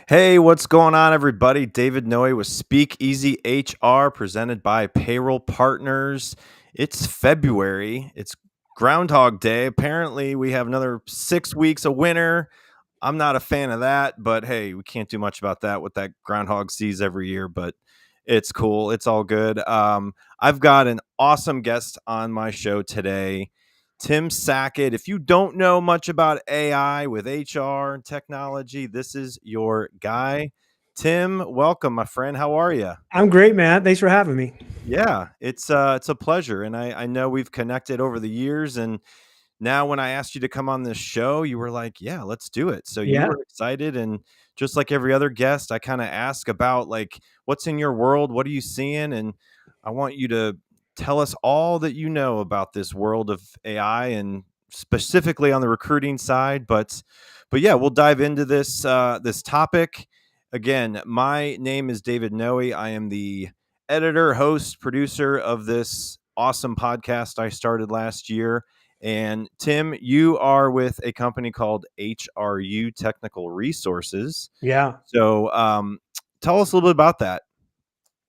Hey, what's going on, everybody? David Noe with Speak Easy HR, presented by Payroll Partners. It's February. It's Groundhog Day. Apparently, we have another 6 weeks of winter. I'm not a fan of that, but hey, we can't do much about that with that groundhog sees every year, but it's cool. It's all good. I've got an awesome guest on my show today. Tim Sackett. If you don't know much about AI with HR and technology, this is your guy. Tim, welcome, my friend. How are you? I'm great, man. Thanks for having me. Yeah, it's a pleasure, and I know we've connected over the years, and now when I asked you to come on this show, you were like, "Yeah, let's do it." So you Yeah. were excited, and just like every other guest, I kind of ask about like what's in your world, what are you seeing, and I want you to tell us all that you know about this world of AI and specifically on the recruiting side. But yeah, we'll dive into this topic. Again, my name is David Noe. I am the editor, host, producer of this awesome podcast I started last year. And Tim, you are with a company called HRU Technical Resources. Yeah. So tell us a little bit about that.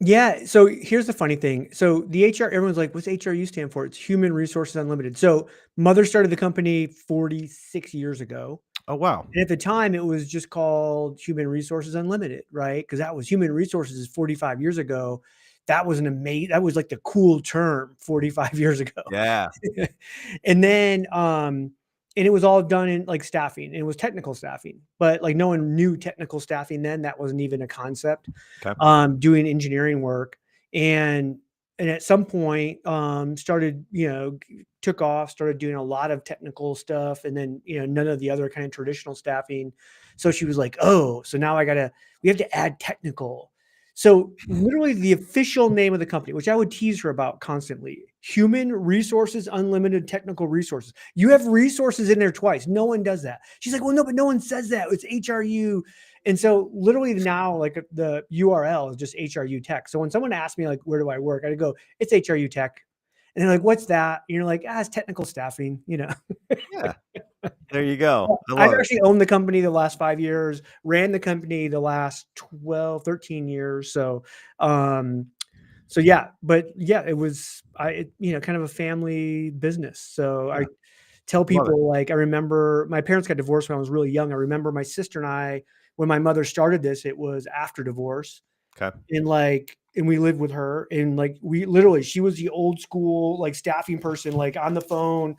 Yeah. So here's the funny thing. So the HR, everyone's like, what's HRU stand for? It's Human Resources Unlimited. So mother started the company 46 years ago. Oh, wow. And at the time, it was just called Human Resources Unlimited, right? Because that was Human Resources 45 years ago. That was that was like the cool term 45 years ago. Yeah. And then and it was all done in like staffing, and it was technical staffing, but like no one knew technical staffing then. That wasn't even a concept. Okay. Doing engineering work, and at some point started, took off, started doing a lot of technical stuff, and then none of the other kind of traditional staffing. So she was like, oh, so now we have to add technical. So literally the official name of the company, which I would tease her about constantly, Human Resources Unlimited Technical Resources. You have resources in there twice. No one does that. She's like, well, no, but no one says that. It's HRU. And so literally now, like the URL is just HRU Tech. So when someone asks me like, where do I work? I go, it's HRU Tech. And they're like, what's that? And you're like, it's technical staffing. Yeah. There you go. I I've love it. actually owned the company the last 5 years, ran the company the last 12, 13 years. So yeah, but yeah, kind of a family business. So Yeah. I tell Love it. people, like, I remember my parents got divorced when I was really young. I remember my sister and I, when my mother started this, it was after divorce. Okay. And we lived with her, and like she was the old school like staffing person, like on the phone,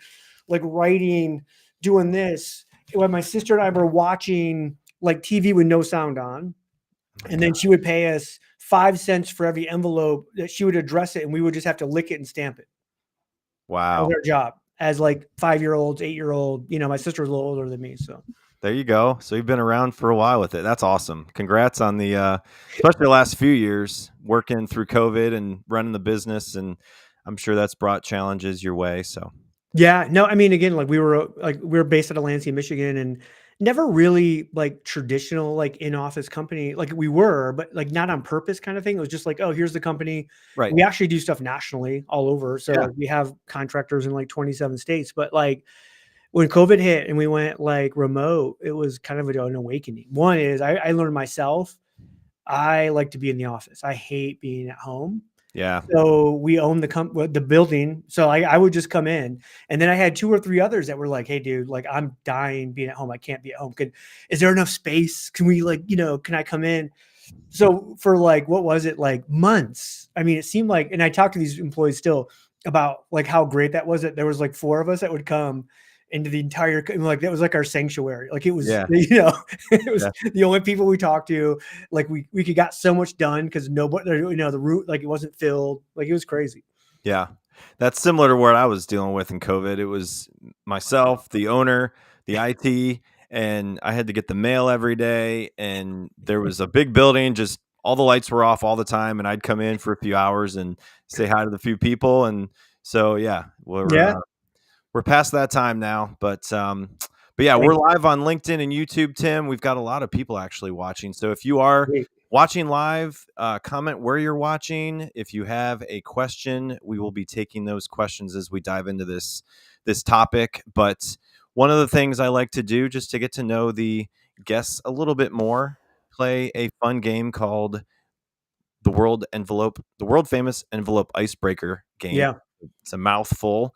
like writing, doing this. When my sister and I were watching like TV with no sound on, Oh my and God. then she would pay us 5 cents for every envelope that she would address it, and we would just have to lick it and stamp it. That was Wow. our job as like 5-year-olds, 8-year-old. My sister was a little older than me, so There you go. So you've been around for a while with it. That's awesome. Congrats on the especially the last few years working through COVID and running the business, and I'm sure that's brought challenges your way. So yeah. No, I mean, again, like we were based out of Lansing, Michigan, and never really like traditional like in office company. Like we were, but like not on purpose kind of thing. It was just like, oh, here's the company. right. We actually do stuff nationally all over. Yeah. So we have contractors in like 27 states. But like when COVID hit and we went like remote, it was kind of an awakening. One is I learned myself, I like to be in the office. I hate being at home. Yeah. So we own the building. So I would just come in, and then I had 2 or 3 others that were like, "Hey, dude, like I'm dying being at home. I can't be at home. Is there enough space? Can we can I come in?" So for like, what was it, like months? I mean, it seemed like, and I talked to these employees still about like how great that was. That there was like 4 of us that would come into the entire, like that was like our sanctuary. Like it was, Yeah. it was Yeah. the only people we talked to. Like we could got so much done because nobody, the route, like it wasn't filled. Like it was crazy. Yeah. That's similar to what I was dealing with in COVID. It was myself, the owner, the IT, and I had to get the mail every day. And there was a big building, just all the lights were off all the time. And I'd come in for a few hours and say hi to the few people. And so, yeah, Yeah. we're past that time now. But yeah, we're Thanks. live on LinkedIn and YouTube, Tim. We've got a lot of people actually watching. So if you are Great. watching live, comment where you're watching. If you have a question, we will be taking those questions as we dive into this topic. But one of the things I like to do just to get to know the guests a little bit more, play a fun game called the world famous envelope icebreaker game. Yeah. It's a mouthful.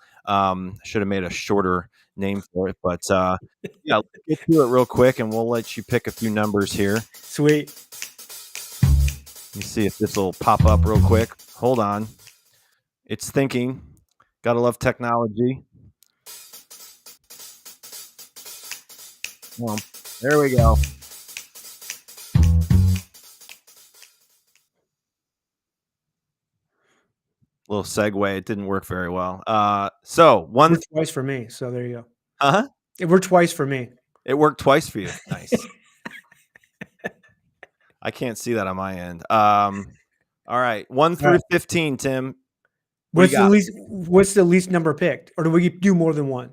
Should have made a shorter name for it, but yeah, let's get to it real quick, and we'll let you pick a few numbers here. Sweet. Let me see if this will pop up real quick. Hold on, it's thinking. Gotta love technology. There we go. Little segue. It didn't work very well. So It one. worked twice for me. So there you go. Uh-huh. It worked twice for me. It worked twice for you. Nice. I can't see that on my end. All right, 1 All through right. 15, Tim. What do you got? What's the least number picked? Or do we do more than one?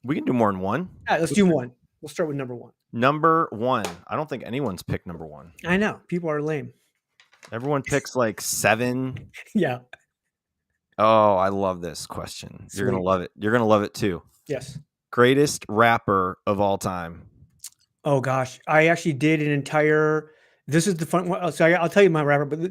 We can do more than one. All right, let's do one. We'll start with number one. Number one. I don't think anyone's picked number one. I know. People are lame. Everyone picks like 7. Yeah. Oh, I love this question. You're going to Sweet. love it. You're going to love it too. Yes. Greatest rapper of all time. Oh gosh, I actually did an entire. This is the fun one. So I'll tell you my rapper, but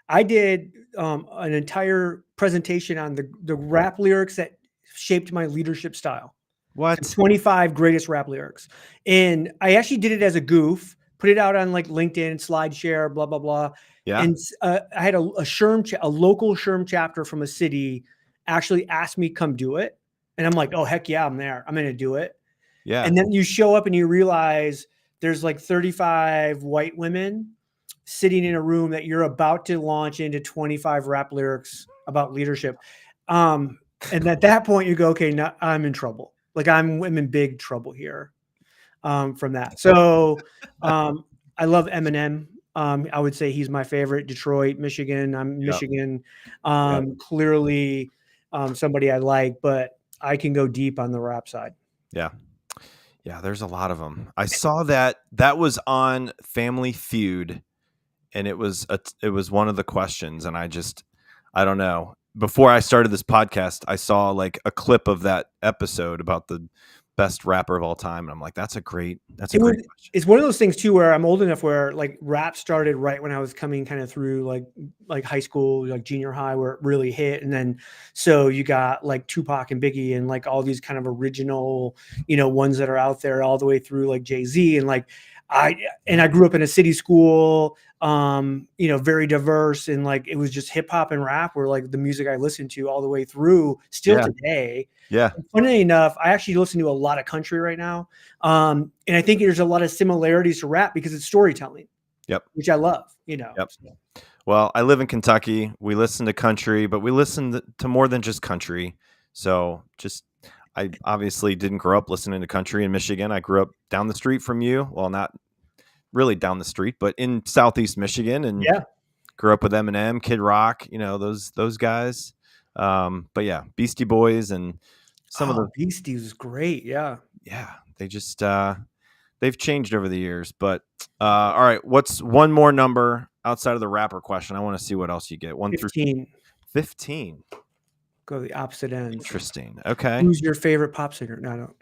I did an entire presentation on the rap lyrics that shaped my leadership style. What? 25 greatest rap lyrics, and I actually did it as a goof. Put it out on like LinkedIn, SlideShare, blah blah blah. Yeah. And I had a local SHRM chapter from a city actually asked me come do it, and I'm like, oh heck yeah, I'm there. I'm going to do it. Yeah. And then you show up and you realize there's like 35 white women sitting in a room that you're about to launch into 25 rap lyrics about leadership. And at that point you go, okay, now I'm in trouble. Like I'm in big trouble here from that. So I love Eminem. I would say he's my favorite. Detroit, Michigan. I'm Michigan. Clearly somebody I like, but I can go deep on the rap side. Yeah. Yeah, there's a lot of them. I saw that was on Family Feud, and it was one of the questions, and I don't know. Before I started this podcast, I saw like a clip of that episode about the best rapper of all time, and I'm like, that's a great question. It's one of those things too where I'm old enough where like rap started right when I was coming kind of through like high school, like junior high, where it really hit. And then so you got like Tupac and Biggie and like all these kind of original, ones that are out there all the way through like Jay-Z. And like I grew up in a city school, very diverse, and like it was just hip hop and rap were like the music I listened to all the way through still today. Yeah. And funny enough, I actually listen to a lot of country right now. And I think there's a lot of similarities to rap because it's storytelling. Yep. Which I love, Yep. So. Well, I live in Kentucky. We listen to country, but we listen to more than just country. So I obviously didn't grow up listening to country in Michigan. I grew up down the street from you. Well, not really down the street, but in Southeast Michigan, and grew up with Eminem, Kid Rock, those guys. But yeah, Beastie Boys and some of the Beasties was great. Yeah. Yeah. They just, they've changed over the years, but, all right. What's one more number outside of the rapper question? I want to see what else you get. 1 through 15. Go the opposite ends. Interesting. Okay. Who's your favorite pop singer? No.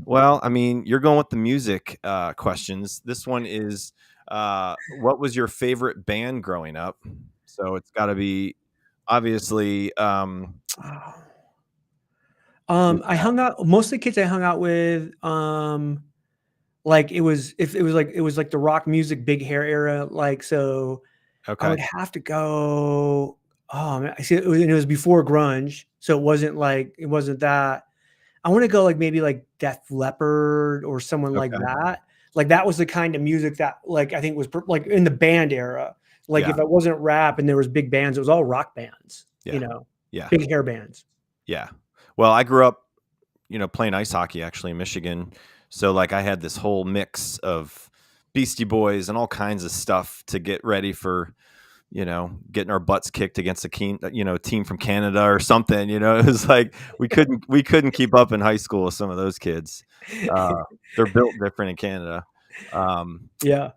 Well, I mean, you're going with the music questions. This one is, what was your favorite band growing up? So it's got to be obviously. I hung out. Most of the kids I hung out with, like it was like the rock music, big hair era. Like so, I would have to go. Oh man, I see. It was before grunge, so it wasn't that. I want to go like maybe like Def Leppard or someone like that. Like that was the kind of music that like I think was like in the band era. Like if it wasn't rap and there was big bands, it was all rock bands. Big hair bands. Yeah. Well, I grew up, playing ice hockey actually in Michigan. So like I had this whole mix of Beastie Boys and all kinds of stuff to get ready for, getting our butts kicked against a team from Canada or something. It was like we couldn't keep up in high school with some of those kids. They're built different in Canada. Yeah.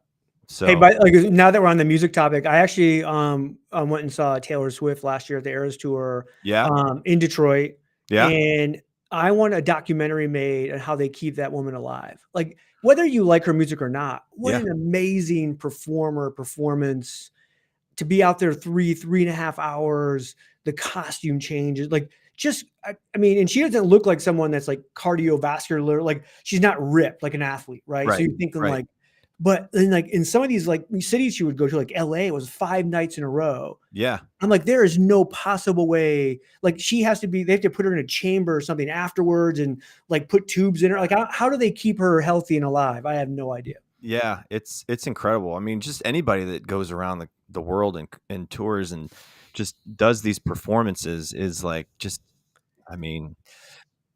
So hey, but like now that we're on the music topic, I actually went and saw Taylor Swift last year at the Eras Tour. In Detroit. Yeah. And I want a documentary made on how they keep that woman alive. Like whether you like her music or not, what Yeah. an amazing performance to be out there 3.5 hours, the costume changes, like just, I mean, and she doesn't look like someone that's like cardiovascular, like she's not ripped like an athlete, right? So Right. you're thinking Right. like, but then like in some of these like cities she would go to, like LA, it was 5 nights in a row. Yeah. I'm like, there is no possible way. Like she has to be, they have to put her in a chamber or something afterwards and like put tubes in her. Like, how do they keep her healthy and alive? I have no idea. Yeah, it's incredible. I mean, just anybody that goes around the world and tours and just does these performances is like just I mean,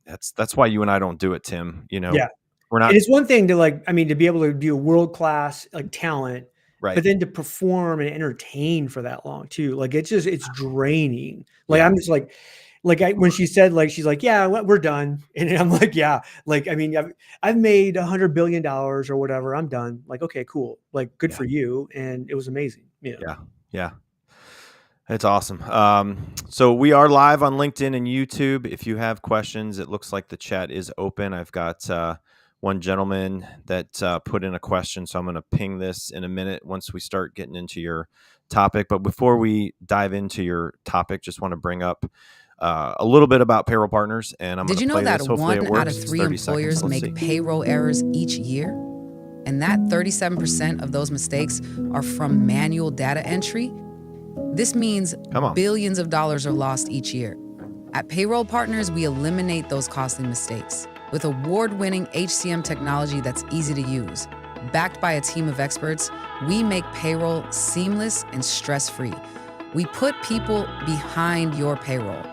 that's why you and I don't do it, Tim. You know, Yeah. we're And not it's one thing to like, I mean, to be able to be a world class like talent, right. but then to perform and entertain for that long too. Like it's just, it's draining. Like Yeah. I'm just like when she said, like, she's like, yeah, we're done. And I'm like, yeah, like, I mean, I've made $100 billion or whatever. I'm done. Like, okay, cool. Like good Yeah. for you. And it was amazing. Yeah. Yeah. Yeah. It's awesome. So we are live on LinkedIn and YouTube. If you have questions, it looks like the chat is open. I've got one gentleman that put in a question, so I'm going to ping this in a minute once we start getting into your topic. But before we dive into your topic, just want to bring up a little bit about payroll partners, and I'm going Did to you know play that this. Hopefully, it 1 out works. of It's 3 30 seconds. employers Let's see. make payroll errors each year? And that 37% of those mistakes are from manual data entry? This means Come on. billions of dollars are lost each year. At Payroll Partners, we eliminate those costly mistakes with award-winning HCM technology that's easy to use. Backed by a team of experts, we make payroll seamless and stress-free. We put people behind your payroll.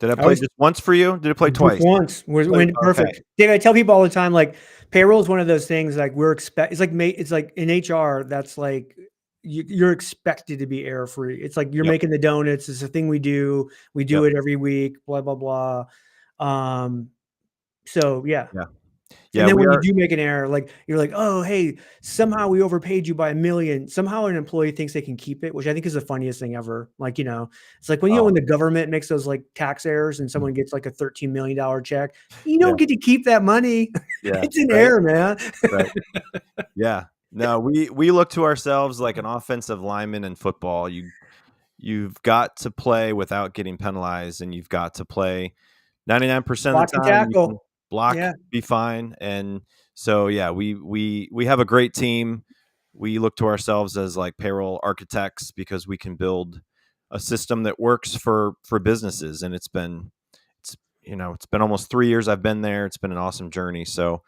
Did I I play was just once for you? Did it play just twice? once. When Okay. perfect. David, I tell people all the time, like payroll is one of those things like it's like it's like in HR, that's like you're expected to be error free. It's like you're Yep. making the donuts. It's a thing we do. We do Yep. it every week, blah, blah, blah. So yeah. Yeah. And Yeah. then We when you are. do make an error, like you're like, oh, hey, somehow we overpaid you by $1 million. Somehow an employee thinks they can keep it, which I think is the funniest thing ever. Like, it's like when Oh, when the government makes those like tax errors and someone gets like a $13 million check, you yeah. don't get to keep that money. Yeah. It's an Right. error, man. Right. Yeah. No, we look to ourselves like an offensive lineman in football. You've got to play without getting penalized, and you've got to play 99% of Block the and time. You can tackle. block, Yeah. be fine. And so yeah, we have a great team. We look to ourselves as like payroll architects because we can build a system that works for businesses. And it's it's been almost 3 years I've been there. It's been an awesome journey. So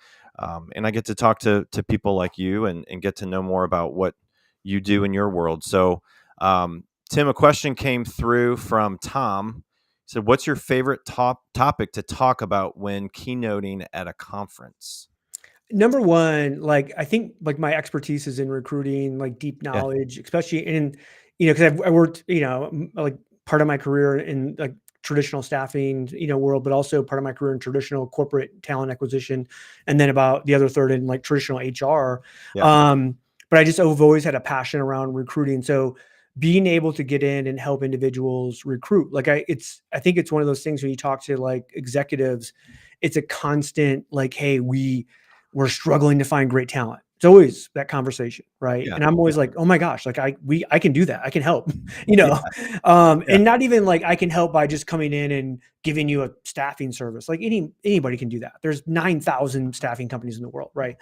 and I get to talk to people like you and get to know more about what you do in your world. So Tim, a question came through from Tom. He said, "What's your favorite topic to talk about when keynoting at a conference?" Number one, like I think like my expertise is in recruiting, like deep Yeah, knowledge, especially in, because I worked, like part of my career in like traditional staffing, world, but also part of my career in traditional corporate talent acquisition, and then about the other third in like traditional HR. yeah, But I just have always had a passion around recruiting. So being able to get in and help individuals recruit, like I think it's one of those things when you talk to like executives, it's a constant like, hey, we're struggling to find great talent. It's always that conversation, right? yeah, And I'm yeah, always like, oh my gosh, like I can do that. I can help, yeah, yeah, and not even like I can help by just coming in and giving you a staffing service. Like anybody can do that. There's 9,000 staffing companies in the world, right?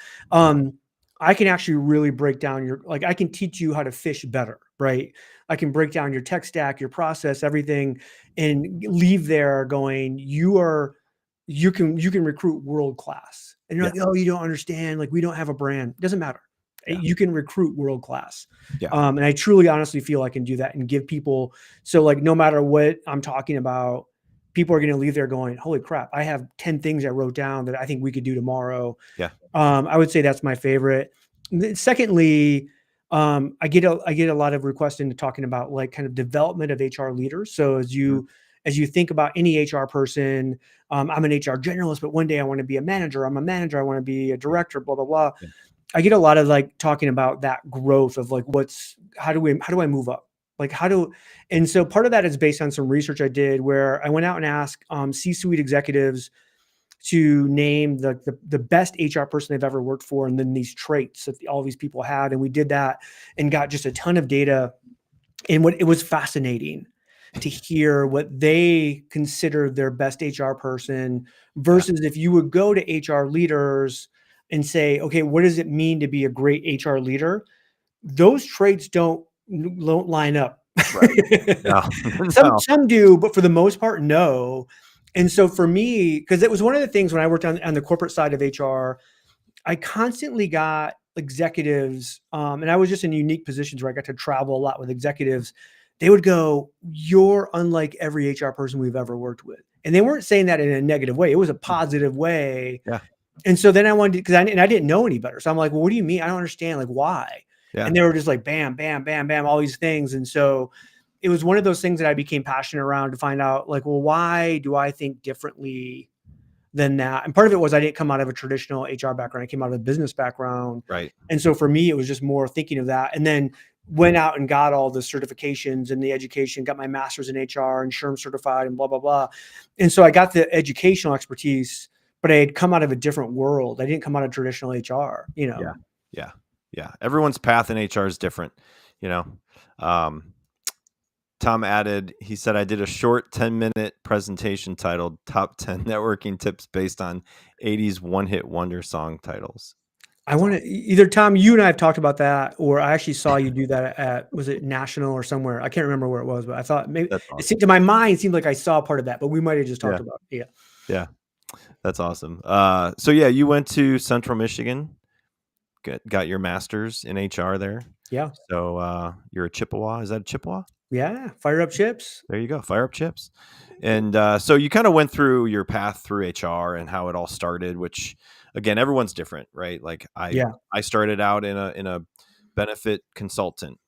I can actually really break down like I can teach you how to fish better, right? I can break down your tech stack, your process, everything, and leave there going, you can recruit world class. And you're yeah, like, oh, you don't understand. Like we don't have a brand. It doesn't matter. yeah, You can recruit world class. yeah, And I truly honestly feel I can do that and give people. So like, no matter what I'm talking about, people are going to leave there going, holy crap, I have 10 things I wrote down that I think we could do tomorrow. yeah, I would say that's my favorite. Secondly, I get a lot of requests into talking about like kind of development of HR leaders. So mhm, as you think about any HR person, I'm an HR generalist, but one day I want to be a manager. I'm a manager. I want to be a yeah, director. Blah blah blah. yeah, I get a lot of like talking about that growth of like how do I move up? Like and so part of that is based on some research I did where I went out and asked C-suite executives to name the best HR person they've ever worked for, and then these traits that all these people had. And we did that and got just a ton of data. And it was fascinating to hear what they considered their best HR person versus if you would go to HR leaders and say, okay, what does it mean to be a great HR leader? Those traits don't line up. Right. No. No. Some do, but for the most part, no. And so for me, because it was one of the things when I worked on the corporate side of HR, I constantly got executives, and I was just in unique positions where I got to travel a lot with executives. They would go, "You're unlike every HR person we've ever worked with," and they weren't saying that in a negative way. It was a positive way. Yeah. And so then I wanted because I didn't know any better. So I'm like, "Well, what do you mean? I don't understand. Like, why?" Yeah. And they were just like, "Bam, bam, bam, bam," all these things. And so it was one of those things that I became passionate around to find out, like, well, why do I think differently than that? And part of it was I didn't come out of a traditional HR background. I came out of a business background. Right. And so for me, it was just more thinking of that. And then went out and got all the certifications and the education, got my master's in HR and SHRM certified and blah, blah, blah. And so I got the educational expertise, but I had come out of a different world. I didn't come out of traditional HR, you know? Yeah. Yeah. Yeah. Everyone's path in HR is different, you know? Tom added, he said, I did a short 10-minute presentation titled Top 10 Networking Tips Based on 80s One-Hit Wonder Song Titles. I want to either Tom, you and I have talked about that, or I actually saw you do that at, was it National or somewhere? I can't remember where it was, but I thought maybe That's it awesome. seemed, to my mind, it seemed like I saw part of that, but we might have just talked about it. Yeah. Yeah. That's awesome. So yeah, you went to Central Michigan, got your master's in HR there. Yeah. So you're a Chippewa. Is that a Chippewa? Yeah. Fire up chips. There you go. Fire up chips. And so you kind of went through your path through HR and how it all started, which again, everyone's different, right? Like I started out in a benefit consultant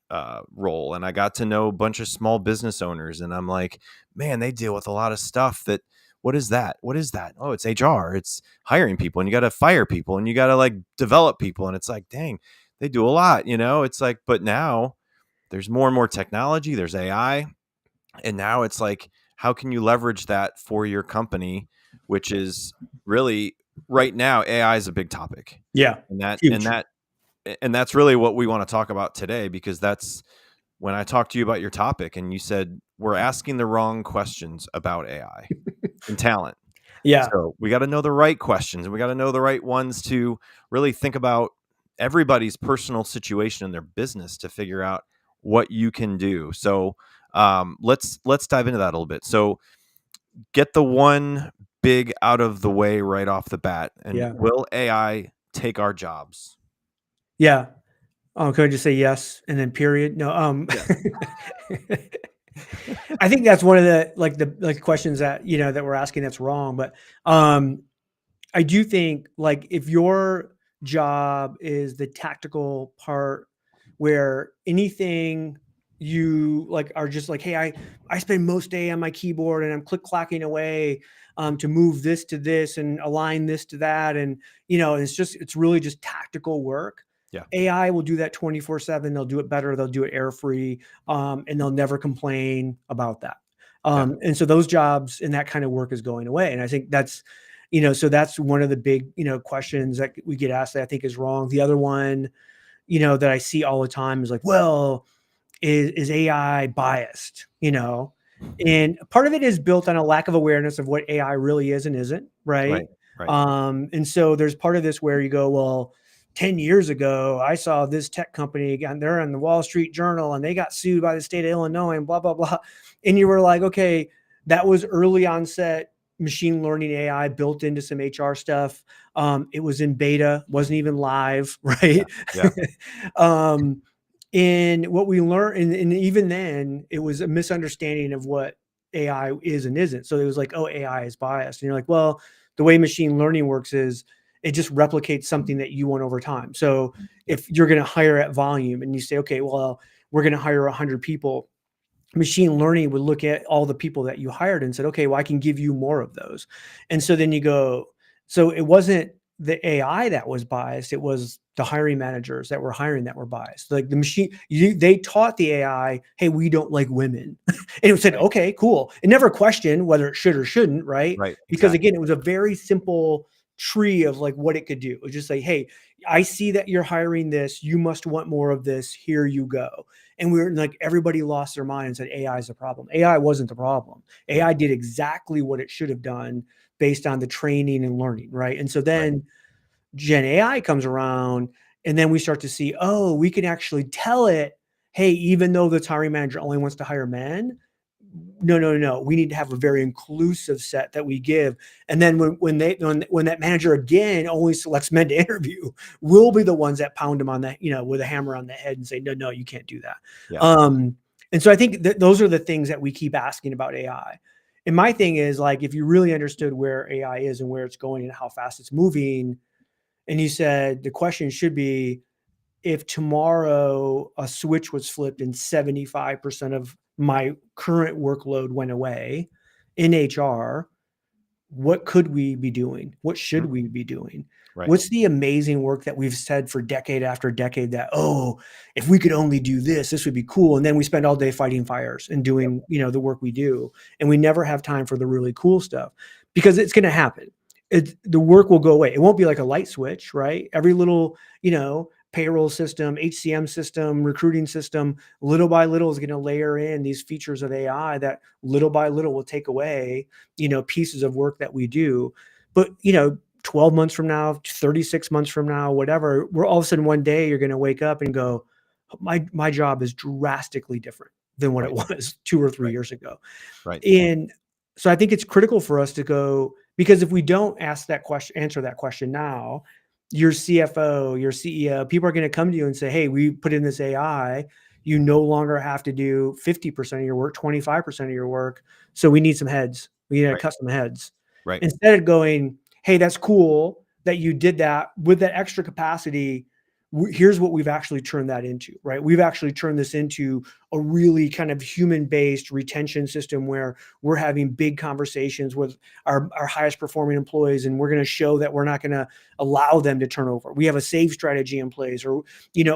role, and I got to know a bunch of small business owners, and I'm like, man, they deal with a lot of stuff that, what is that? What is that? Oh, it's HR. It's hiring people, and you got to fire people, and you got to like develop people. And it's like, dang, they do a lot, you know? It's like, but now there's more and more technology, there's AI. And now it's like, how can you leverage that for your company, which is really right now, AI is a big topic. Yeah. And that's really what we want to talk about today, because that's when I talked to you about your topic and you said, we're asking the wrong questions about AI and talent. Yeah. So we got to know the right questions, and we got to know the right ones to really think about everybody's personal situation in their business to figure out what you can do. So let's dive into that a little bit. So get the one big out of the way right off the bat. And will AI take our jobs? Yeah. Could I just say yes and then period? No. I think that's one of the questions that, you know, that we're asking that's wrong. But I do think, like, if your job is the tactical part where anything you like are just like, hey, I spend most day on my keyboard and I'm click-clacking away to move this to this and align this to that. And, you know, it's really just tactical work. Yeah. AI will do that 24/7. They'll do it better. They'll do it error free. And they'll never complain about that. And so those jobs and that kind of work is going away. And I think that's, you know, so that's one of the big, you know, questions that we get asked that I think is wrong. The other one, you know, that I see all the time is like, well, is AI biased, you know? And part of it is built on a lack of awareness of what AI really is and isn't, right? And so there's part of this where you go, well, 10 years ago, I saw this tech company and they're in the Wall Street Journal and they got sued by the state of Illinois and blah, blah, blah. And you were like, okay, that was early onset machine learning AI built into some HR stuff. It was in beta, wasn't even live, right? And what we learned, and even then, it was a misunderstanding of what AI is and isn't. So it was like, oh, AI is biased. And you're like, well, the way machine learning works is it just replicates something that you want over time. So if you're going to hire at volume and you say, okay, well, we're going to hire 100 people, machine learning would look at all the people that you hired and said, okay, well, I can give you more of those. And so then you go, so it wasn't the AI that was biased. It was the hiring managers that were hiring that were biased. Like the machine, they taught the AI, hey, we don't like women. And it said, Right. okay, cool. It never questioned whether it should or shouldn't, right? Right. Because Exactly. again, it was a very simple tree of like what it could do. It was just like, hey, I see that you're hiring this. You must want more of this. Here you go. And we were like, everybody lost their mind and said, AI is the problem. AI wasn't the problem. AI did exactly what it should have done based on the training and learning, right? And so Right. then Gen AI comes around, and then we start to see, oh, we can actually tell it, hey, even though the hiring manager only wants to hire men, no, we need to have a very inclusive set that we give. And then when that manager again only selects men to interview, we'll be the ones that pound them on that, with a hammer on the head and say, no, you can't do that. Yeah. And so I think that those are the things that we keep asking about AI. And my thing is, like, if you really understood where AI is and where it's going and how fast it's moving, and you said the question should be, if tomorrow a switch was flipped and 75% of my current workload went away in HR, what could we be doing? What should Mhm. we be doing? Right. What's the amazing work that we've said for decade after decade that, oh, if we could only do this, this would be cool. And then we spend all day fighting fires and doing, the work we do. And we never have time for the really cool stuff because it's going to happen. The work will go away. It won't be like a light switch, right? Every little, payroll system, HCM system, recruiting system, little by little is going to layer in these features of AI that little by little will take away, pieces of work that we do. But, 12 months from now, 36 months from now, whatever, we're all of a sudden one day you're going to wake up and go, my job is drastically different than what it Right. was 2 or 3 Right. years ago. Right. And so I think it's critical for us to go, because if we don't answer that question now, your CFO, your CEO, people are going to come to you and say, hey, we put in this AI. You no longer have to do 50% of your work, 25% of your work. So we need some heads. We need to Right. cut some heads. Right. Instead of going, hey, that's cool that you did that with that extra capacity. Here's what we've actually turned that into, right? We've actually turned this into a really kind of human-based retention system where we're having big conversations with our highest performing employees, and we're going to show that we're not going to allow them to turn over. We have a save strategy in place, or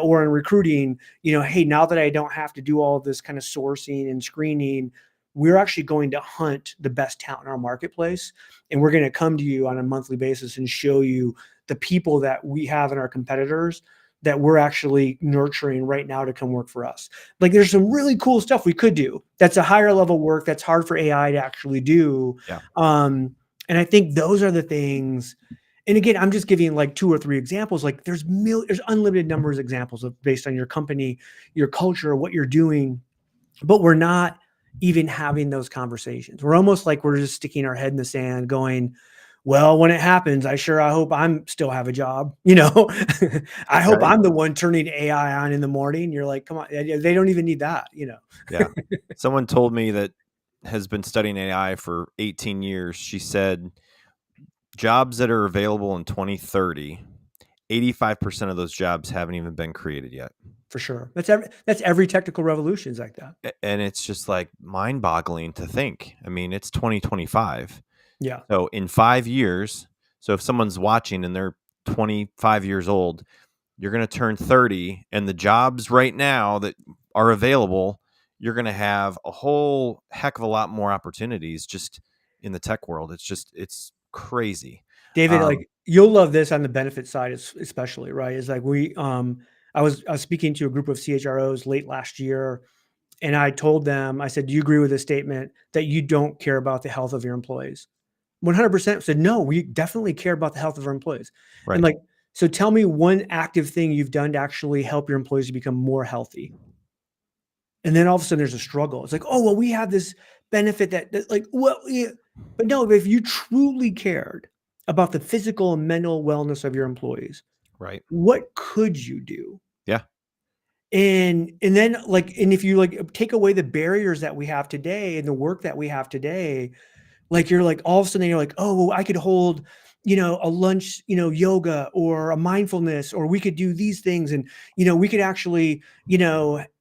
or in recruiting, hey, now that I don't have to do all of this kind of sourcing and screening, we're actually going to hunt the best talent in our marketplace, and we're going to come to you on a monthly basis and show you the people that we have in our competitors that we're actually nurturing right now to come work for us. Like, there's some really cool stuff we could do. That's a higher level work that's hard for AI to actually do. Yeah. And I think those are the things. And again, I'm just giving like 2 or 3 examples. Like there's unlimited numbers of examples of based on your company, your culture, what you're doing, but we're not even having those conversations. We're almost like we're just sticking our head in the sand going, well, when it happens, I hope I'm still have a job. I hope Right. I'm the one turning AI on in the morning. You're like, come on, they don't even need that. Yeah. Someone told me that has been studying AI for 18 years. She said jobs that are available in 2030, 85% of those jobs haven't even been created yet. For sure. That's every technical revolution is like that. And it's just like mind boggling to think. I mean, it's 2025. Yeah. So in 5 years, so if someone's watching and they're 25 years old, you're going to turn 30, and the jobs right now that are available, you're going to have a whole heck of a lot more opportunities just in the tech world. It's crazy. David, like you'll love this on the benefit side, especially, right? It's like I was speaking to a group of CHROs late last year, and I told them, I said, do you agree with this statement that you don't care about the health of your employees? 100% said, no, we definitely care about the health of our employees. And Right. like, so tell me one active thing you've done to actually help your employees to become more healthy. And then all of a sudden there's a struggle. It's like, oh, well, we have this benefit that like, well, yeah. But no, if you truly cared about the physical and mental wellness of your employees, Right. what could you do? Yeah. And then and if you like take away the barriers that we have today and the work that we have today, like you're like all of a sudden you're like, oh, well, I could hold a lunch, yoga or a mindfulness, or we could do these things. And, we could actually,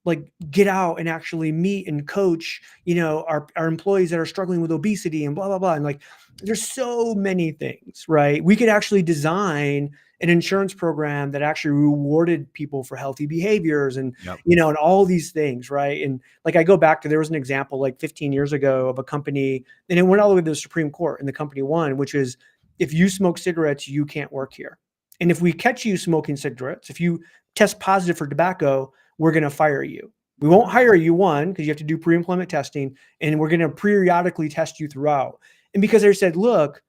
like get out and actually meet and coach, our employees that are struggling with obesity and blah, blah, blah. And like, there's so many things, right? We could actually design an insurance program that actually rewarded people for healthy behaviors and, Yep. and all these things. Right. And like, I go back to, there was an example like 15 years ago of a company, and it went all the way to the Supreme Court, and the company won, which is, if you smoke cigarettes, you can't work here. And if we catch you smoking cigarettes, if you test positive for tobacco, we're going to fire you. We won't hire you, one, because you have to do pre-employment testing, and we're going to periodically test you throughout. And because they said, look,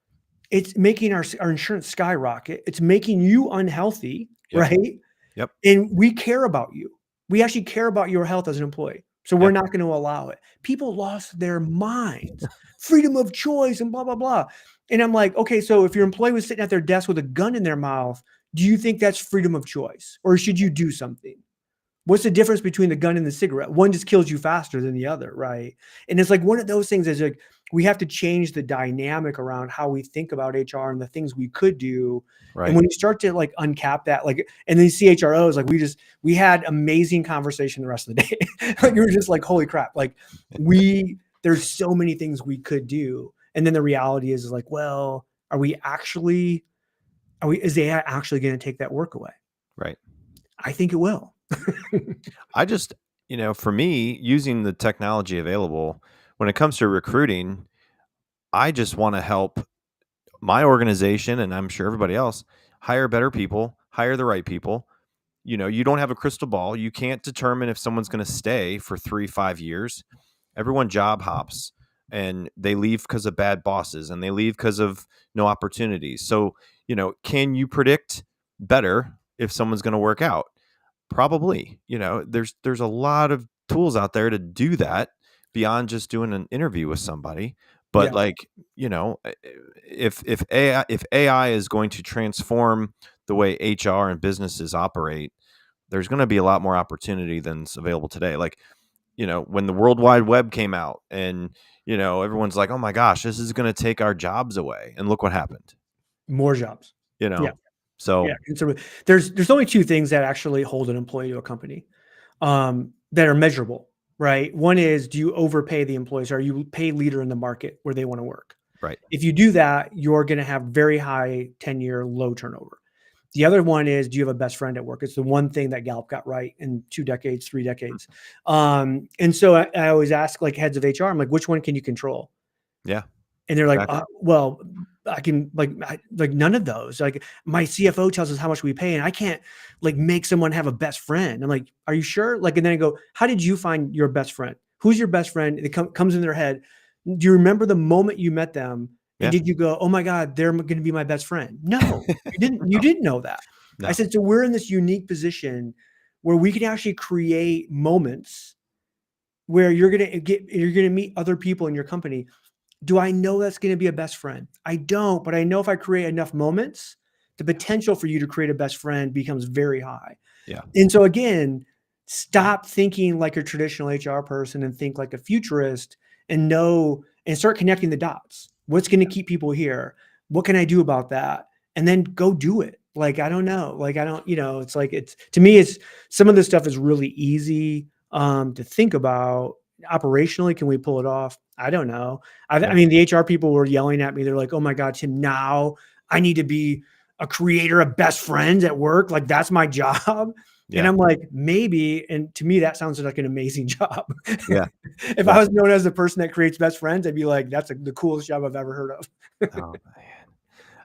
it's making our insurance skyrocket. It's making you unhealthy, Yep. right? Yep. And we care about you. We actually care about your health as an employee. So we're not going to allow it. People lost their minds, freedom of choice and blah, blah, blah. And I'm like, okay, so if your employee was sitting at their desk with a gun in their mouth, do you think that's freedom of choice? Or should you do something? What's the difference between the gun and the cigarette? One just kills you faster than the other, right? And it's like one of those things is like, we have to change the dynamic around how we think about HR and the things we could do. Right. And when you start to like uncap that, like, and then CHROs, like we had amazing conversation the rest of the day. Like you were just like, holy crap. Like there's so many things we could do. And then the reality is like, well, is AI actually going to take that work away? Right. I think it will. I just, for me, using the technology available when it comes to recruiting, I just want to help my organization, and I'm sure everybody else, hire better people, hire the right people. You don't have a crystal ball. You can't determine if someone's going to stay for 3-5 years. Everyone job hops, and they leave because of bad bosses, and they leave because of no opportunities. So, can you predict better if someone's going to work out? Probably. There's a lot of tools out there to do that beyond just doing an interview with somebody. But if AI is going to transform the way HR and businesses operate, there's going to be a lot more opportunity than's available today. Like, when the World Wide Web came out, and everyone's like, "Oh my gosh, this is going to take our jobs away," and look what happened. More jobs. Yeah. So there's only two things that actually hold an employee to a company that are measurable, right? One is, do you overpay the employees? Are you pay leader in the market where they want to work? Right. If you do that, you're going to have very high tenure, low turnover. The other one is, do you have a best friend at work? It's the one thing that Gallup got right in 2 decades, 3 decades. And so I always ask like heads of HR, I'm like, which one can you control? Yeah. And they're like, Exactly. well, I can like none of those. Like my CFO tells us how much we pay, and I can't like make someone have a best friend. I'm like, are you sure? Like, and then I go, how did you find your best friend? Who's your best friend? It comes in their head. Do you remember the moment you met them? And did you go, oh my God, they're going to be my best friend? No, you didn't. You didn't know that. No. I said, so we're in this unique position where we can actually create moments where you're going to meet other people in your company. Do I know that's going to be a best friend? I don't, but I know if I create enough moments, the potential for you to create a best friend becomes very high. Yeah. And so again, stop thinking like a traditional HR person and think like a futurist, and start connecting the dots. What's going to keep people here? What can I do about that? And then go do it. Like, I don't know. Like, I don't, it's like, to me, it's some of this stuff is really easy to think about. Operationally, can we pull it off? I don't know. I mean, the HR people were yelling at me. They're like, oh my God, Tim, now I need to be a creator of best friends at work. Like, that's my job. Yeah. And I'm like, maybe. And to me, that sounds like an amazing job. Yeah. If I was known as the person that creates best friends, I'd be like, that's the coolest job I've ever heard of. Oh, man.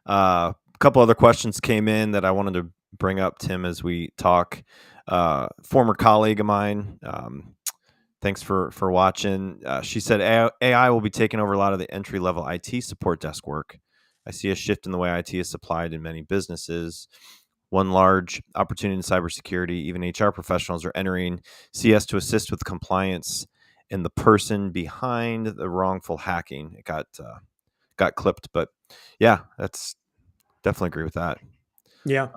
A couple other questions came in that I wanted to bring up, Tim, as we talk. Former colleague of mine, thanks for watching. She said AI will be taking over a lot of the entry-level IT support desk work. I see a shift in the way IT is supplied in many businesses. One large opportunity in cybersecurity, even HR professionals are entering CS to assist with compliance and the person behind the wrongful hacking. It got clipped, but yeah, that's definitely agree with that. Yeah.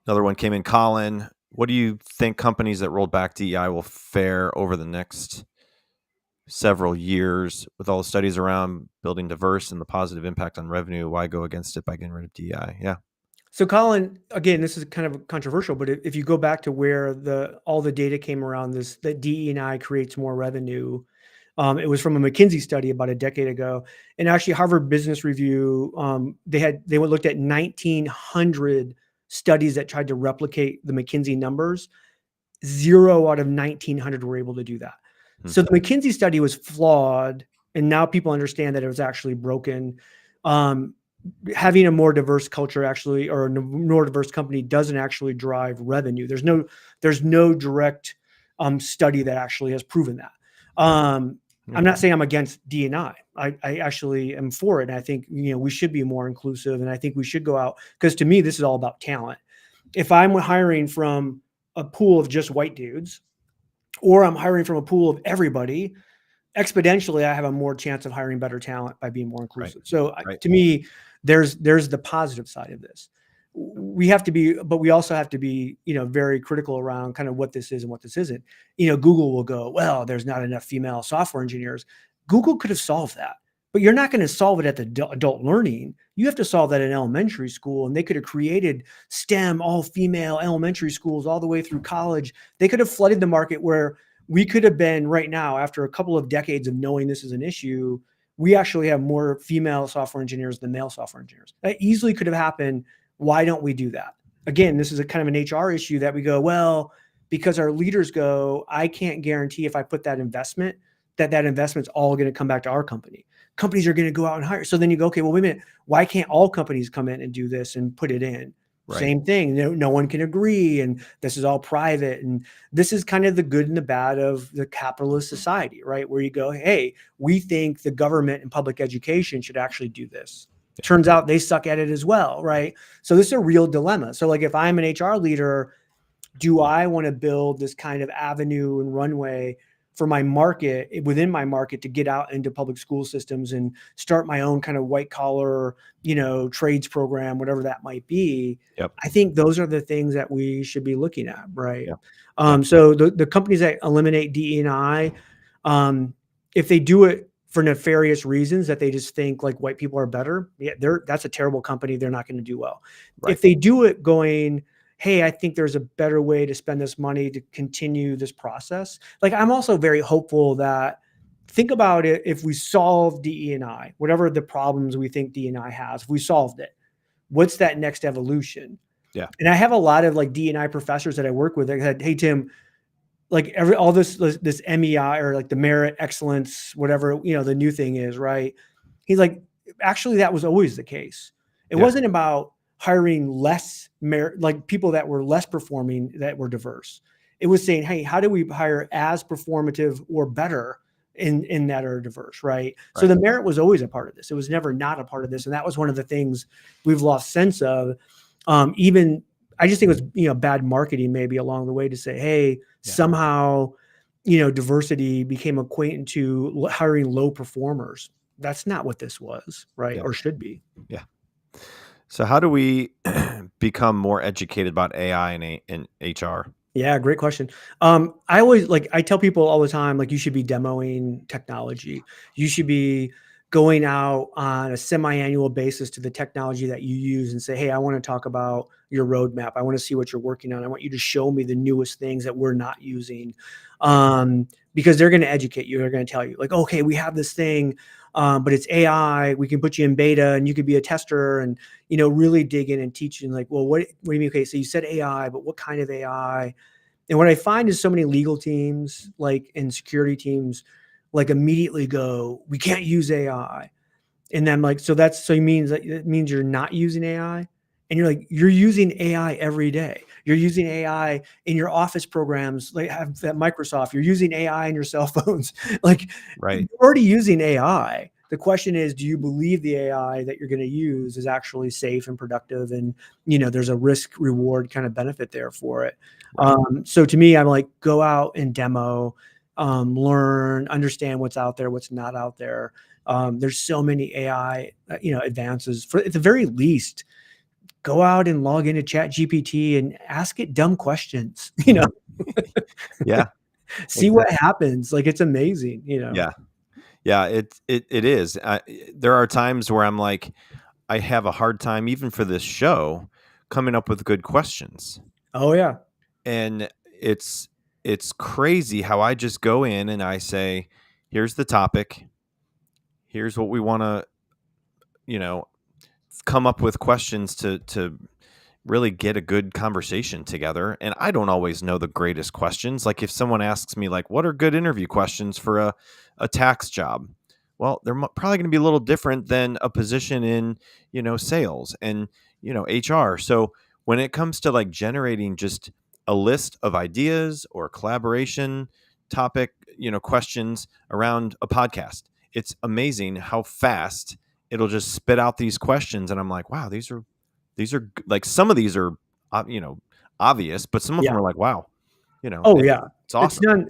Another one came in, Colin. What do you think companies that rolled back DEI will fare over the next several years with all the studies around building diverse and the positive impact on revenue. Why go against it by getting rid of DEI? Yeah. So Colin, again, this is kind of controversial, but if you go back to where all the data came around this, that DE&I creates more revenue, it was from a McKinsey study about a decade ago, and actually Harvard Business Review, they looked at 1,900 studies that tried to replicate the McKinsey numbers. 0 out of 1,900 were able to do that. So the McKinsey study was flawed, and now people understand that it was actually broken. Having a more diverse culture actually, or a more diverse company, doesn't actually drive revenue. There's no direct study that actually has proven that. I'm not saying I'm against D&I. I actually am for it. And I think, we should be more inclusive, and I think we should go out, because to me, this is all about talent. If I'm hiring from a pool of just white dudes, or I'm hiring from a pool of everybody, exponentially, I have a more chance of hiring better talent by being more inclusive. Right. So Right. To me, there's the positive side of this. We have to be, but we also have to be, very critical around kind of what this is and what this isn't. Google will go, well, there's not enough female software engineers. Google could have solved that, but you're not going to solve it at the adult learning. You have to solve that in elementary school, and they could have created STEM, all female elementary schools all the way through college. They could have flooded the market where we could have been right now, after a couple of decades of knowing this is an issue, we actually have more female software engineers than male software engineers. That easily could have happened. Why don't we do that? Again, this is a kind of an HR issue that we go, well, because our leaders go, I can't guarantee if I put that investment, that investment's all going to come back to our company. Companies are going to go out and hire. So then you go, okay, well, wait a minute. Why can't all companies come in and do this and put it in? Right. Same thing. No one can agree, and this is all private. And this is kind of the good and the bad of the capitalist society, right? Where you go, hey, we think the government and public education should actually do this. Turns out they suck at it as well, right? So this is a real dilemma. So like, if I'm an HR leader, do I want to build this kind of avenue and runway for my market, within my market, to get out into public school systems and start my own kind of white collar, trades program, whatever that might be? Yep. I think those are the things that we should be looking at, right? Yep. So the companies that eliminate DE&I, if they do it for nefarious reasons, that they just think like white people are better, that's a terrible company. They're not going to do well. Right. If they do it going, hey, I think there's a better way to spend this money to continue this process. Like, I'm also very hopeful that, think about it, if we solve DE&I, whatever the problems we think DE&I has, if we solved it, what's that next evolution? Yeah. And I have a lot of like DE&I professors that I work with that said, hey, Tim, like all this MEI, or like the merit excellence, whatever, the new thing is, right? He's like, actually, that was always the case. It wasn't about hiring less like people that were less performing, that were diverse. It was saying, hey, how do we hire as performative or better in that are diverse, right? So the merit was always a part of this. It was never not a part of this. And that was one of the things we've lost sense of. Even, I just think it was, bad marketing maybe along the way to say, hey, somehow, diversity became equated to hiring low performers. That's not what this was, right? Or should be. Yeah. So how do we become more educated about AI in HR? Yeah, great question. I always I tell people all the time, like, you should be demoing technology. You should be going out on a semi-annual basis to the technology that you use and say, hey, I want to talk about your roadmap. I want to see what you're working on. I want you to show me the newest things that we're not using. Because they're going to educate you. They're going to tell you, like, okay, we have this thing, but it's AI. We can put you in beta and you could be a tester, and, really dig in and teach you, like, well, what do you mean? Okay, so you said AI, but what kind of AI? And what I find is so many legal teams, and security teams, immediately go, we can't use AI. And then it means you're not using AI. And you're like, you're using AI every day. You're using AI in your office programs, have at Microsoft. You're using AI in your cell phones. You're already using AI. The question is, do you believe the AI that you're going to use is actually safe and productive? And, there's a risk reward kind of benefit there for it. So to me, I'm like, go out and demo, learn, understand what's out there, what's not out there. There's so many AI, advances. At the very least, go out and log into Chat GPT and ask it dumb questions. Yeah. See what Exactly. happens. Like, it's amazing, you know? Yeah. Yeah, it is. There are times where I'm like, I have a hard time, even for this show, coming up with good questions. Oh, yeah. And it's it's crazy how I just go in and I say, here's the topic, here's what we want to, you know, come up with questions to really get a good conversation together. And I don't always know the greatest questions. Like if someone asks me like, what are good interview questions for a tax job? Well, they're probably going to be a little different than a position in, sales and, HR. So when it comes to like generating just a list of ideas or collaboration topic, questions around a podcast, it's amazing how fast it'll just spit out these questions. And I'm like, wow, these are like, some of these are, you know, obvious, but some of them Yeah. are like, wow, Oh, yeah. it's It's awesome. done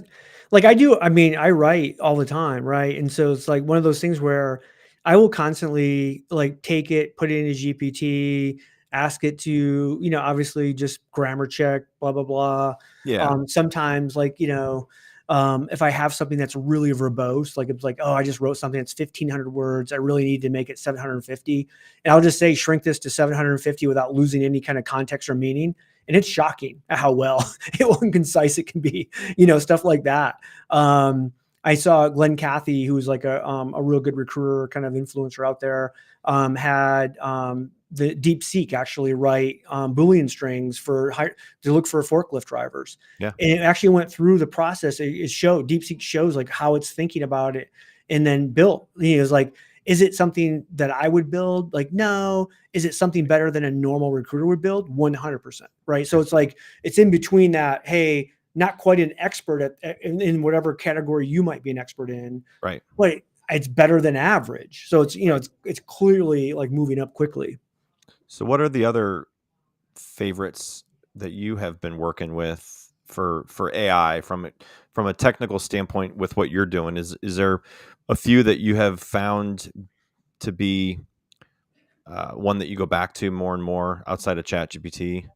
like, I write all the time, right? And so it's like one of those things where I will constantly, like, take it, put it into GPT, ask it to, obviously just grammar check, blah, blah, blah. Yeah. Sometimes, like, if I have something that's really verbose, like, it's like, "Oh, I just wrote something that's 1,500 words. I really need to make it 750." And I'll just say, "Shrink this to 750 without losing any kind of context or meaning." And it's shocking at how well and concise it can be, stuff like that. I saw Glenn Cathy, who's like a real good recruiter, kind of influencer out there, had the DeepSeek actually write Boolean strings to look for forklift drivers. Yeah. And it actually went through the process. It showed DeepSeek shows like how it's thinking about it and then built. He was like, is it something that I would build? Like, no. Is it something better than a normal recruiter would build? 100%. Right. So it's like, it's in between that. Hey, not quite an expert in whatever category you might be an expert in, Right. but it's better than average. So it's clearly like moving up quickly. So what are the other favorites that you have been working with for AI from a technical standpoint with what you're doing? Is there a few that you have found to be one that you go back to more and more outside of ChatGPT?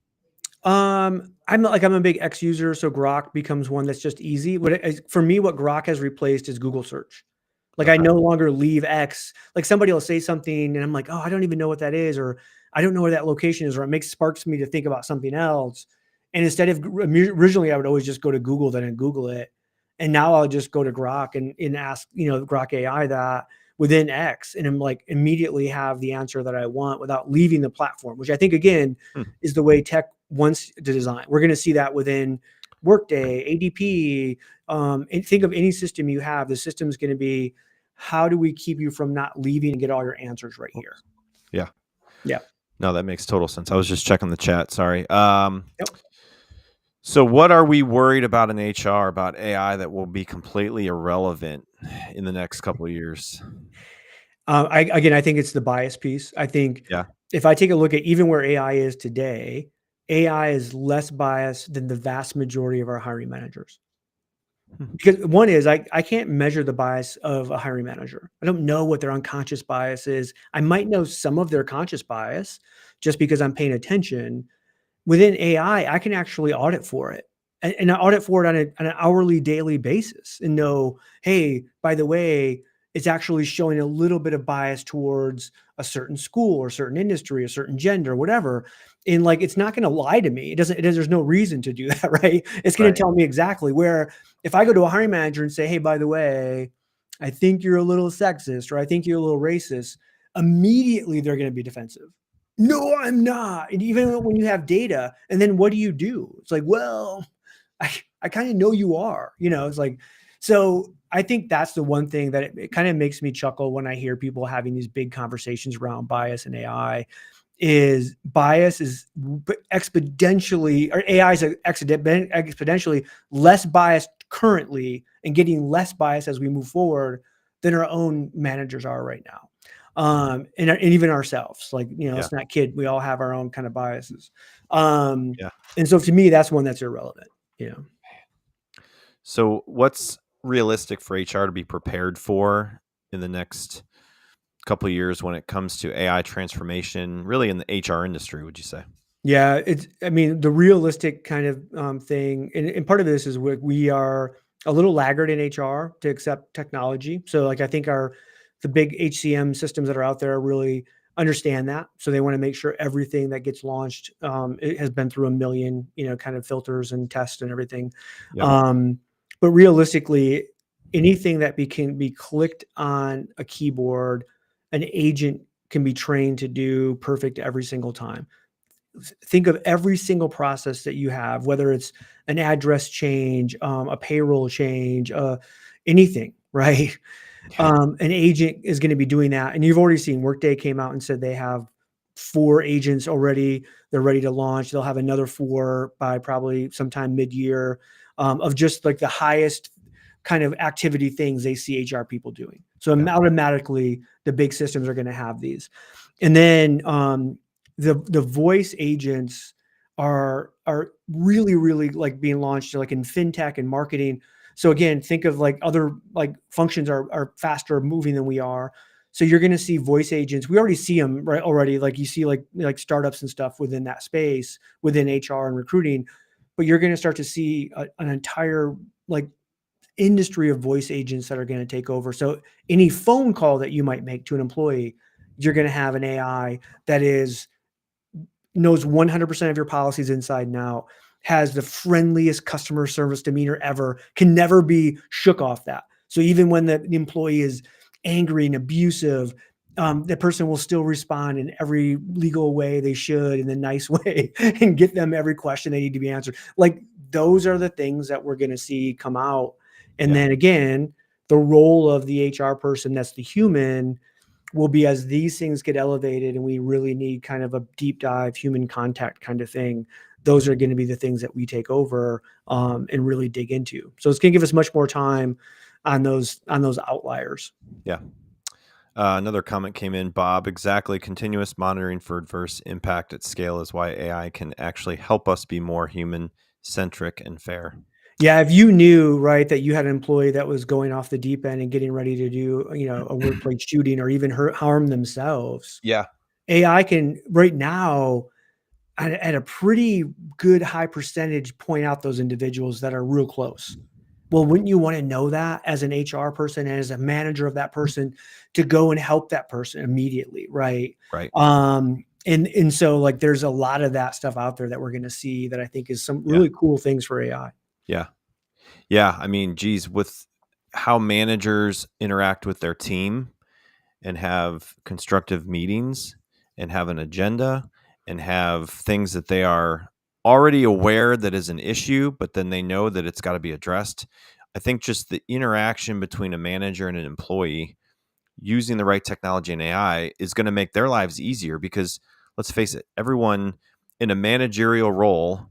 I'm a big X user, so Grok becomes one that's just easy. For me, what Grok has replaced is Google search. Like, I Okay. no longer leave X. Like, somebody will say something and I'm like, oh, I don't even know what that is, or I don't know where that location is, or it sparks me to think about something else. And instead of originally, I would always just go to Google, then and Google it. And now I'll just go to Grok and ask, Grok AI that within X, and I'm like immediately have the answer that I want without leaving the platform, which I think again Hmm. is the way tech wants to design. We're going to see that within Workday, ADP. And think of any system you have. The system is going to be, how do we keep you from not leaving and get all your answers right here? Yeah. Yeah. No, that makes total sense. I was just checking the chat. Sorry. Yep. So what are we worried about in HR about AI that will be completely irrelevant in the next couple of years? I think it's the bias piece. I think Yeah. if I take a look at even where AI is today, AI is less biased than the vast majority of our hiring managers. Hmm. Because one is I can't measure the bias of a hiring manager. I don't know what their unconscious bias is. I might know some of their conscious bias just because I'm paying attention. Within AI, I can actually audit for it, and I audit for it on an hourly, daily basis and know, hey, by the way, it's actually showing a little bit of bias towards a certain school or certain industry, a certain gender, whatever. And like, it's not going to lie to me. There's no reason to do that, right? It's going to Right. tell me exactly where, if I go to a hiring manager and say, hey, by the way, I think you're a little sexist, or I think you're a little racist, immediately they're going to be defensive. No, I'm not. And even when you have data, and then what do you do? It's like, well, I kind of know you are, it's like, so I think that's the one thing that it kind of makes me chuckle when I hear people having these big conversations around bias and AI. Is bias is exponentially, or AI is exponentially less biased currently and getting less biased as we move forward than our own managers are right now. And even ourselves, like, Yeah. let's not kid, we all have our own kind of biases. And Yeah. so to me, that's one that's irrelevant. So what's realistic for HR to be prepared for in the next couple of years when it comes to AI transformation, really in the HR industry, would you say? Yeah, the realistic kind of thing, and part of this is we are a little laggard in HR to accept technology. So like I think the big HCM systems that are out there really understand that. So they want to make sure everything that gets launched it has been through a million, kind of filters and tests and everything. Yep. But realistically, anything that can be clicked on a keyboard, an agent can be trained to do perfect every single time. Think of every single process that you have, whether it's an address change, a payroll change, anything, right? Yeah. An agent is going to be doing that. And you've already seen Workday came out and said they have 4 agents already. They're ready to launch. They'll have another 4 by probably sometime mid-year of just like the highest kind of activity things they see HR people doing. So Yeah. automatically the big systems are going to have these. And then the voice agents are really, really like being launched like in fintech and marketing. So again, think of like other like functions are faster moving than we are. So you're going to see voice agents. We already see them right already. Like you see like startups and stuff within that space within HR and recruiting, but you're going to start to see an entire like industry of voice agents that are going to take over. So any phone call that you might make to an employee, you're going to have an AI that knows 100% of your policies inside and out, has the friendliest customer service demeanor ever, can never be shook off that. So even when the employee is angry and abusive, the person will still respond in every legal way they should, in the nice way, and get them every question they need to be answered. Like those are the things that we're going to see come out. And Yeah. then again, the role of the HR person, that's the human, will be as these things get elevated and we really need kind of a deep dive human contact kind of thing. Those are going to be the things that we take over and really dig into. So it's going to give us much more time on those outliers. Yeah. Another comment came in, Bob. Exactly. Continuous monitoring for adverse impact at scale is why AI can actually help us be more human centric and fair. Yeah, if you knew, right, that you had an employee that was going off the deep end and getting ready to do, a workplace shooting or even harm themselves, Yeah. AI can right now at a pretty good high percentage point out those individuals that are real close. Well, wouldn't you want to know that as an HR person and as a manager of that person to go and help that person immediately, right? Right. And so like there's a lot of that stuff out there that we're going to see that I think is some really cool things for AI. Yeah. Yeah. I mean, geez, with how managers interact with their team and have constructive meetings and have an agenda and have things that they are already aware that is an issue, but then they know that it's got to be addressed. I think just the interaction between a manager and an employee using the right technology and AI is going to make their lives easier because let's face it, everyone in a managerial role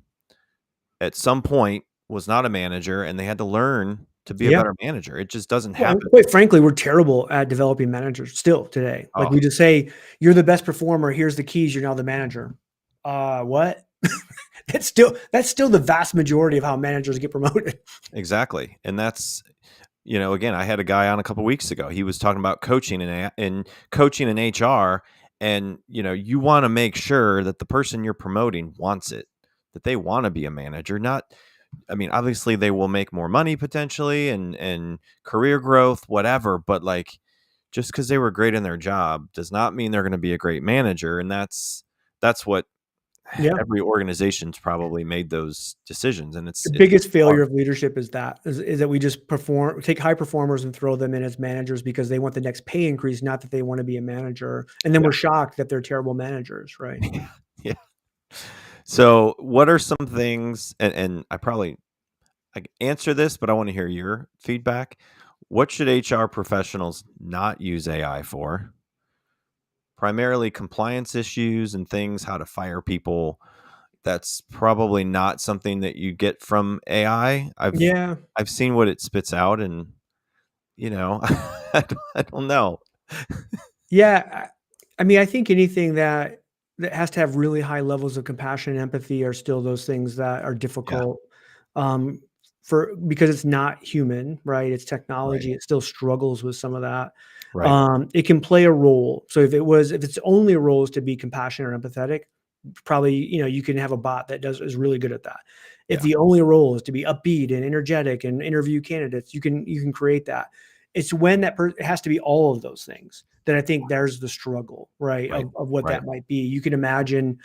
at some point was not a manager and they had to learn to be a Yeah. better manager. It just doesn't Well, happen. quite frankly, we're terrible at developing managers still today. Like Oh, we just say, you're the best performer. Here's the keys. You're now the manager. What? That's still the vast majority of how managers get promoted. exactly. And that's, again, I had a guy on a couple weeks ago. He was talking about coaching and coaching in HR. And, you want to make sure that the person you're promoting wants it, that they want to be a manager, obviously they will make more money potentially and career growth, whatever. But like, just because they were great in their job does not mean they're going to be a great manager. And that's what Yeah. every organization's probably made those decisions. And The biggest failure hard. of leadership is that we just take high performers and throw them in as managers because they want the next pay increase, not that they want to be a manager. And then we're shocked that they're terrible managers, right? Yeah. So what are some things, and I answer this, but I want to hear your feedback. What should HR professionals not use AI for? Primarily compliance issues and things, how to fire people. That's probably not something that you get from AI. Yeah. I've seen what it spits out, and I don't know. Yeah. I mean, I think anything that has to have really high levels of compassion and empathy are still those things that are Yeah. difficult because it's not human, right? It's Right. technology. It still struggles with some of that. Right. It can play a role. So if its only role is to be compassionate or empathetic, probably, you can have a bot that is really good at that. If Yeah. the only role is to be upbeat and energetic and interview candidates, you can create that. It's when it has to be all of those things that I think there's the struggle, right? Right. Of what Right. that might be. You can imagine,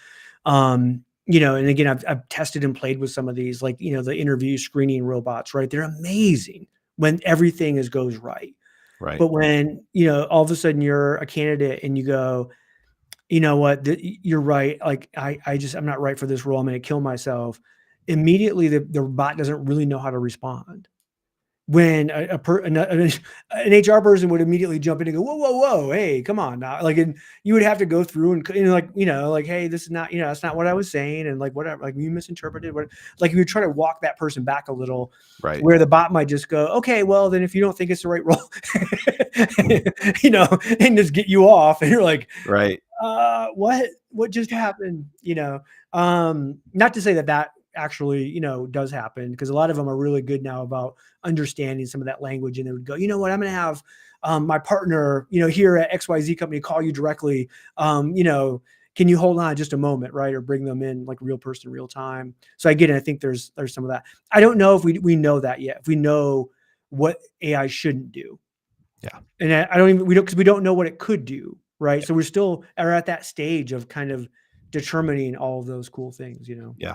and again, I've tested and played with some of these, like, the interview screening robots, right? They're amazing when everything goes right. Right. But when, all of a sudden you're a candidate and you go, you know what, you're right. Like, I'm not right for this role. I'm going to kill myself. Immediately, the bot doesn't really know how to respond. When an HR person would immediately jump in and go, whoa, whoa, whoa, hey, come on now. Like, and you would have to go through and like, hey, this is not, that's not what I was saying. And like, whatever, like, you misinterpreted what, like, you would try to walk that person back a little, Right. where the bot might just go, okay, well, then if you don't think it's the right role, and just get you off. And you're like, Right. what just happened? Not to say that actually, does happen, because a lot of them are really good now about understanding some of that language, and they would go, you know what, I'm going to have my partner, here at XYZ company call you directly. Can you hold on just a moment, right? Or bring them in like real person, real time. So I get it. I think there's some of that. I don't know if we know that yet. If we know what AI shouldn't do. Yeah. And I don't even, because we don't know what it could do. Right. Yeah. So we're still at that stage of kind of determining all of those cool things, Yeah.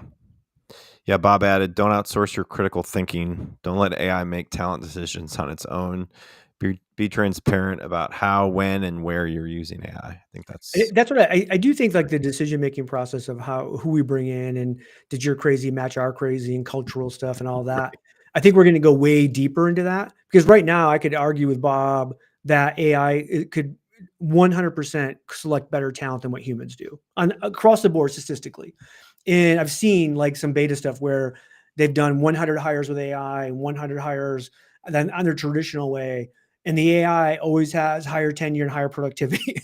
Yeah. Bob added, don't outsource your critical thinking. Don't let AI make talent decisions on its own. Be transparent about how, when, and where you're using AI. I think that's what I do think, like, the decision-making process of who we bring in, and did your crazy match our crazy, and cultural stuff and all that. I think we're going to go way deeper into that, because right now I could argue with Bob that AI could 100% select better talent than what humans do across the board statistically. And I've seen like some beta stuff where they've done 100 hires with AI and 100 hires then on their traditional way. And the AI always has higher tenure and higher productivity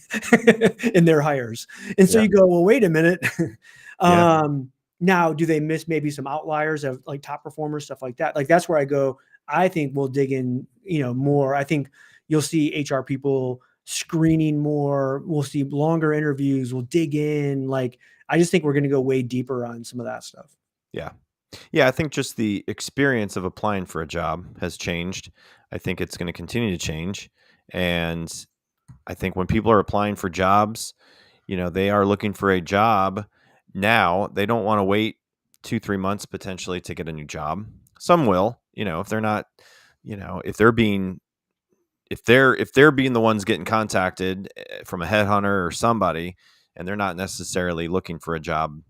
in their hires. And so Yeah. you go, well, wait a minute. Yeah. Now, do they miss maybe some outliers of like top performers, stuff like that? Like, that's where I go. I think we'll dig in, more. I think you'll see HR people screening more. We'll see longer interviews. We'll dig in. Like, I just think we're going to go way deeper on some of that stuff. Yeah. Yeah. I think just the experience of applying for a job has changed. I think it's going to continue to change. And I think when people are applying for jobs, they are looking for a job now. They don't want to wait 2-3 months potentially to get a new job. Some will, if they're not, if they're being the ones getting contacted from a headhunter or somebody, and they're not necessarily looking for a job,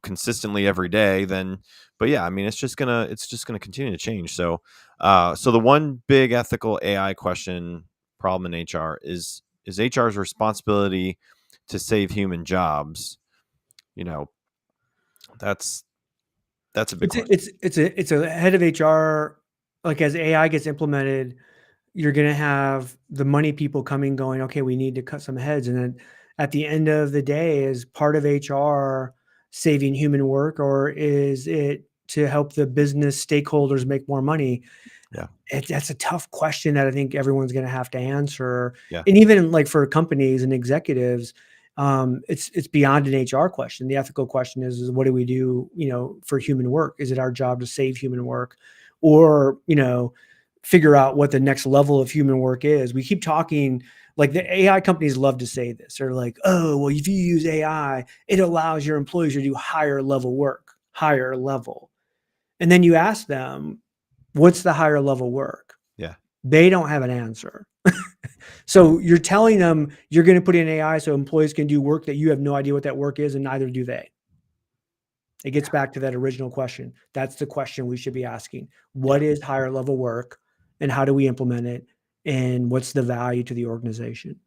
consistently every day, then, but yeah, I mean, it's just gonna continue to change. So, so the one big ethical AI problem in HR is HR's responsibility to save human jobs. That's a big question. It's a head of HR. Like, as AI gets implemented, you're going to have the money people coming, going, okay, we need to cut some heads. And then at the end of the day, is part of HR saving human work, or is it to help the business stakeholders make more money? Yeah. That's a tough question that I think everyone's going to have to answer. Yeah. And even like for companies and executives, it's beyond an HR question. The ethical question is what do we do, for human work? Is it our job to save human work, or, figure out what the next level of human work is? We keep talking, like, the AI companies love to say this. They're like, oh, well, if you use AI, it allows your employees to do higher level work, higher level. And then you ask them, what's the higher level work? Yeah. They don't have an answer. So you're telling them you're going to put in AI so employees can do work that you have no idea what that work is, and neither do they. It gets back to that original question. That's the question we should be asking. What is higher level work, and how do we implement it? And what's the value to the organization?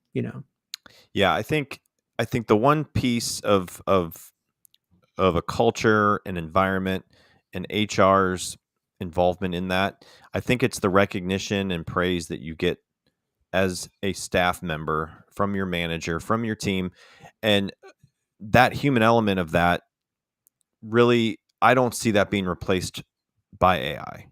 Yeah, I think the one piece of a culture and environment and HR's involvement in that, I think it's the recognition and praise that you get as a staff member from your manager, from your team. And that human element of that, really, I don't see that being replaced by AI.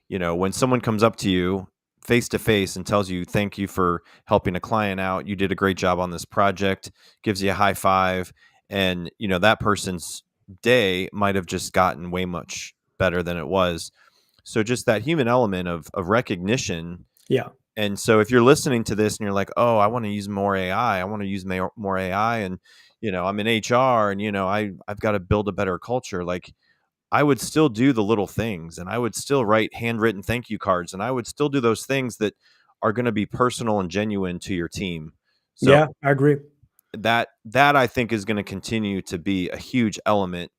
When someone comes up to you face to face and tells you, thank you for helping a client out, you did a great job on this project, gives you a high five, and that person's day might have just gotten way much better than it was. So just that human element of recognition. Yeah. And so if you're listening to this and you're like, oh, I want to use more AI, I want to use more AI, and I'm in HR, and I've got to build a better culture. Like, I would still do the little things, and I would still write handwritten thank you cards, and I would still do those things that are going to be personal and genuine to your team. So Yeah, I agree. that I think is going to continue to be a huge element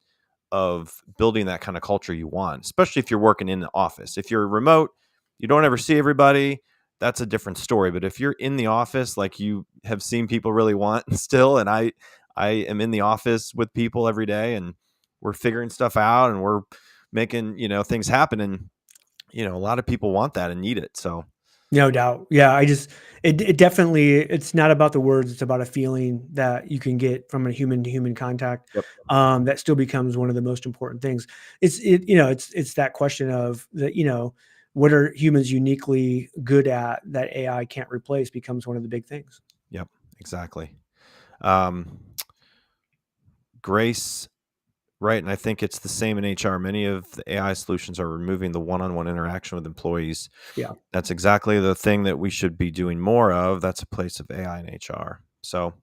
of building that kind of culture you want, especially if you're working in the office. If you're remote, you don't ever see everybody, that's a different story. But if you're in the office, like you have seen people really want still, and I am in the office with people every day, and we're figuring stuff out, and we're making, things happen. And, a lot of people want that and need it. So No doubt. Yeah, it definitely, it's not about the words, it's about a feeling that you can get from a human to human contact. yep. That still becomes one of the most important things. It's that question of what are humans uniquely good at that AI can't replace becomes one of the big things. Yep, exactly. Grace, right, and I think it's the same in HR. Many of the AI solutions are removing the one-on-one interaction with employees. Yeah. That's exactly the thing that we should be doing more of. That's a place of AI in HR. So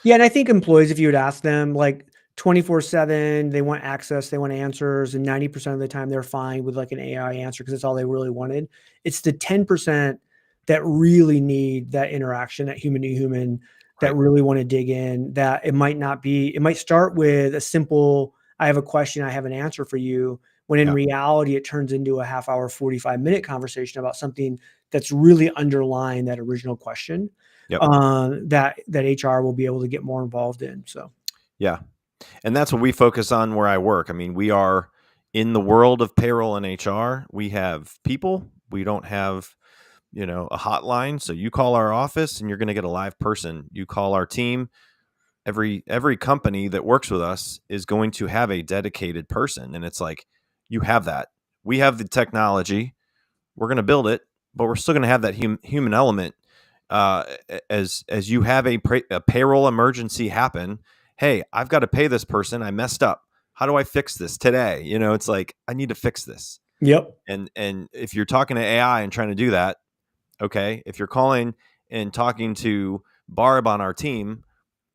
Yeah, and I think employees, if you would ask them, like 24/7, they want access, they want answers, and 90% of the time they're fine with like an AI answer because it's all they really wanted. It's the 10% that really need that interaction, that human to human, that right. really want to dig in. That it might start with a simple, I have a question, I have an answer for you. When in Yeah. reality, it turns into a half hour, 45-minute conversation about something that's really underlying that original question. Yep. That HR will be able to get more involved in. So Yeah. And that's what we focus on where I work. I mean, we are in the world of payroll and HR. We have people. We don't have, a hotline. So you call our office and you're going to get a live person. You call our team. Every company that works with us is going to have a dedicated person. And it's like, you have that. We have the technology. We're going to build it, but we're still going to have that human element. As you have a payroll emergency happen, hey, I've got to pay this person. I messed up. How do I fix this today? It's like, I need to fix this. yep. And if you're talking to AI and trying to do that, okay. If you're calling and talking to Barb on our team,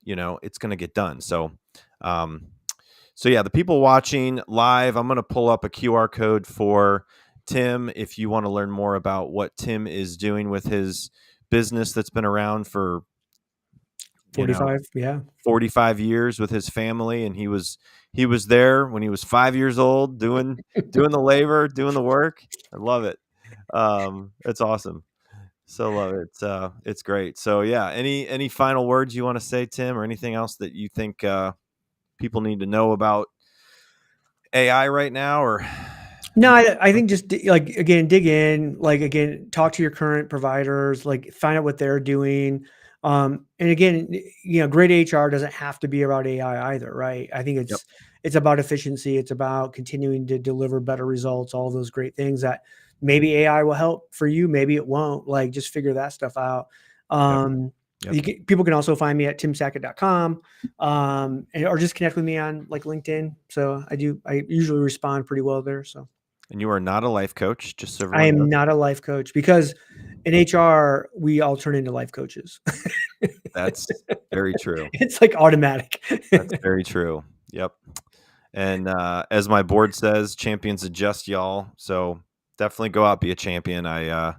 it's going to get done. So, yeah, the people watching live, I'm going to pull up a QR code for Tim if you want to learn more about what Tim is doing with his business that's been around for 45. Yeah. 45 years with his family, and he was there when he was 5 years old doing the labor, doing the work. I love it. It's awesome. So love it. It's great. So yeah, any final words you want to say, Tim, or anything else that you think people need to know about AI right now? Or No, I think just again, dig in, again, talk to your current providers, find out what they're doing. And again, great HR doesn't have to be about AI either, right? I think Yep. it's about efficiency. It's about continuing to deliver better results, all those great things that maybe AI will help for you. Maybe it won't. Just figure that stuff out. Yep. People can also find me at timsackett.com, or just connect with me on LinkedIn. So I usually respond pretty well there. So. And you are not a life coach, just so I everyone am knows. not a life coach because in HR, we all turn into life coaches. That's very true. It's like automatic. That's very true. Yep. And as my board says, champions adjust, y'all. So definitely go out, be a champion. I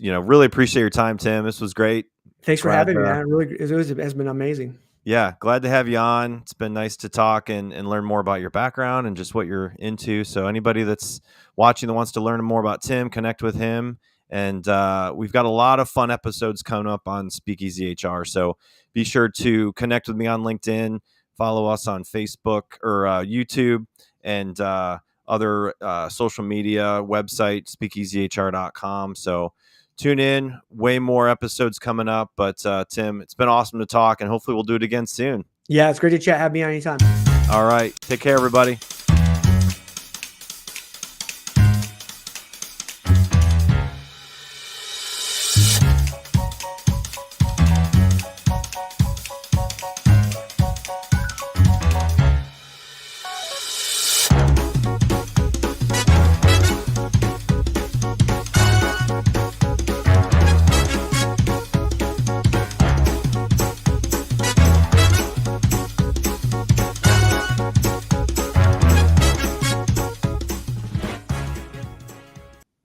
really appreciate your time, Tim. This was great. Thanks for having me. It has been amazing. Yeah, glad to have you on. It's been nice to talk and learn more about your background and just what you're into. So anybody that's watching that wants to learn more about Tim, connect with him. And we've got a lot of fun episodes coming up on Speakeasy HR. So be sure to connect with me on LinkedIn, follow us on Facebook or YouTube, and other social media website, speakeasyhr.com. So tune in, way more episodes coming up. But Tim, it's been awesome to talk, and hopefully we'll do it again soon. Yeah, it's great to chat. Have me on anytime. All right. Take care, everybody.